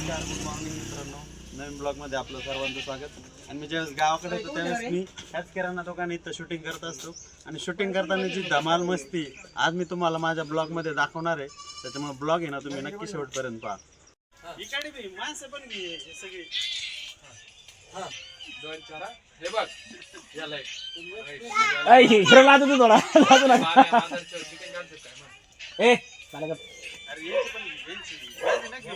नमस्कार, good morning मित्रांनो. नवीन ब्लॉगमध्ये आपलं सर्वांचं स्वागत. आणि मी ज्यावेळेस गावाकडे येतो त्यावेळेस मी ह्याच किराणा दुकानात इथं शूटिंग करत असतो. आणि शूटिंग करताना जी धमाल मस्ती आज मी तुम्हाला माझ्या ब्लॉगमध्ये दाखवणार आहे. त्याच्यामुळे ब्लॉग आहे ना तुम्ही नक्की शेवटपर्यंत पहा. इकडे बी माणसं पण घे सगळी. दोन चार हे बघ याला इकडे लाजू तू थोडा लाजू नका. ए अरे याची पण घ्यायची. माझी ना घेऊ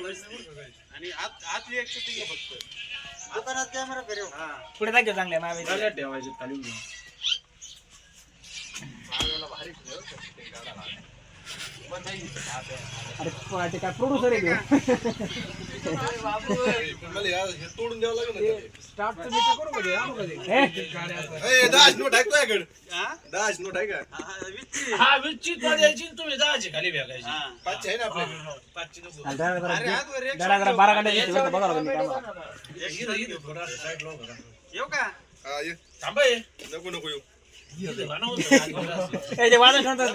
आणि आतली एक शूटिंग आहे फक्त. दुकानात कॅमेरा फिरव. हा पुढे जागे चांगल्या नावे ठेवायचे खाली अरे कोणाचे काय प्रोड्युसर आहे तोडून द्यावं लागेल स्टार्ट तर मी करू कधी दाज नोट आहे तुझ्याकडे दाज नोट आहे का हा विचित द्यायची तुम्ही जायची खाली भेगायची पाचशे आहे ना आपल्याकडे पाचशे नको जरा 12 घंटे बघा येऊ का? हा ये थांबा ये नको नको येऊ ते वाजत ठेवतात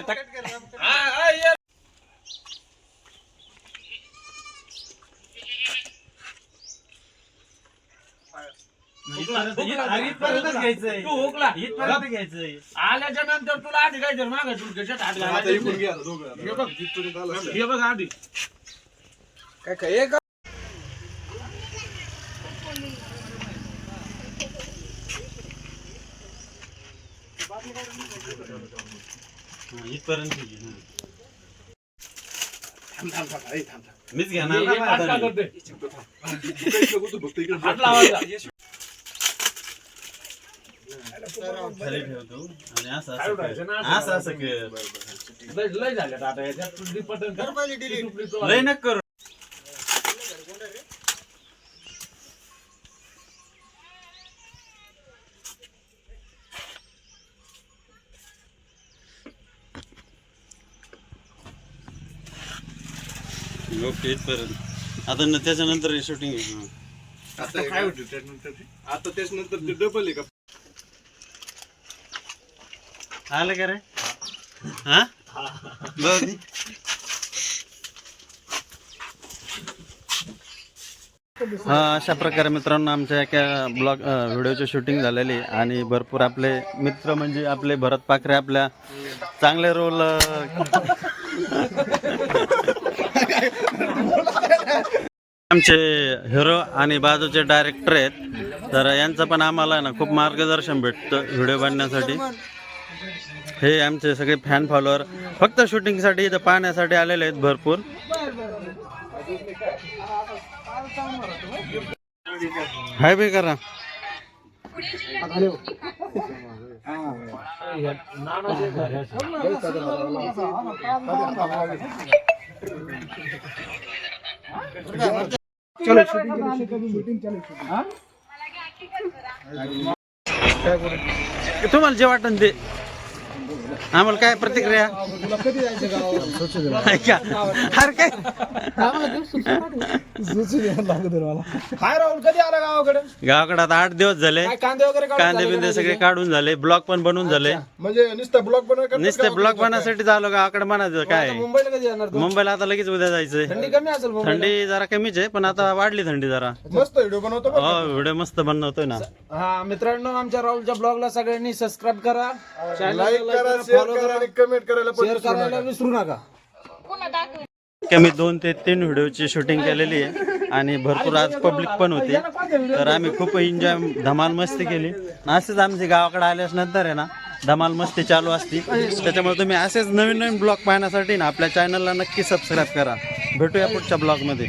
हा ये आल्याच्या नंतर तुला आधी काय माग तुझ्यात हात आता इकडून घालायचा. घ्या दोघं हे बघ जिथपर्यंत आलं असेल. हे बघ आधी काय काय एक इथपर्यंत घे. थांब थांब थांब आई थांब थांब मीच घेणार हे ना पाच का माझा. करते? इकडे नको तू फक्त इकडे हात लावायचा. खाली ठेवतो आणि असं काय असं उठायचं ना, कर. असं असं कर. लय झालं आता याच्यात तुझी पटन कर. लय नक करू. ओके इथपर्यंत. आता त्याच्यानंतर शूटिंग आहे. आता काय होतं त्यानंतर आता त्याच्यानंतर ते डबल आहे का आलं का रे? हा बघ. हा अशा प्रकारे मित्रांनो आमच्या एका ब्लॉग व्हिडिओची शूटिंग झालेली आहे. आणि भरपूर आपले मित्र म्हणजे आपले भरत पाखरे आपल्या चांगले रोल आमचे हिरो आणि बाजूचे डायरेक्टर आहेत. तर यांचं पण आम्हाला ना खूप मार्गदर्शन भेटतं व्हिडिओ बनण्यासाठी. हे आमचे सगळे फॅन फॉलोअर फक्त शूटिंगसाठी इथं पाहण्यासाठी आलेले आहेत भरपूर. हाय बे करा. तुम्हाला जे वाटन ते आम्हाला काय प्रतिक्रिया ऐका. अरे काय हाय राहुल कधी आला गावाकडे गावाकडे आता 8 दिवस झाले. कांदे वगैरे कांदे बिंदे सगळे काढून झाले. ब्लॉक पण बनवून झाले. म्हणजे नुसतं ब्लॉक बनवायला नुसते ब्लॉक बनवण्यासाठी झालो गावाकडे म्हणायचं काय. मुंबईला कधी येणार मुंबईला आता लगेच उद्या जायचंय. थंडी कमी असेल मुंबईला. थंडी जरा कमीच आहे पण आता वाढली थंडी जरा. मस्त व्हिडिओ बनवतो बरं. हो व्हिडिओ मस्त बनवतोय ना. हा मित्रांनो आमच्या राहुलच्या ब्लॉगला सगळ्यांनी सबस्क्राईब करा, लाईक करा शेअर करा आणि कमेंट करायला पण शेअर करायला विसरू नका. आम्ही 2 ते 3 व्हिडिओची शूटिंग केलेली आहे. आणि भरपूर आज पब्लिक पण होती. तर आम्ही खूप एन्जॉय धमाल मस्ती केली. असेच आमचे गावाकडे आल्यास नंतर आहे ना धमाल मस्ती चालू असती. त्याच्यामुळे तुम्ही असेच नवीन नवीन ब्लॉग पाहण्यासाठी ना आपल्या चॅनलला नक्की सबस्क्राईब करा. भेटूया पुढच्या ब्लॉगमध्ये.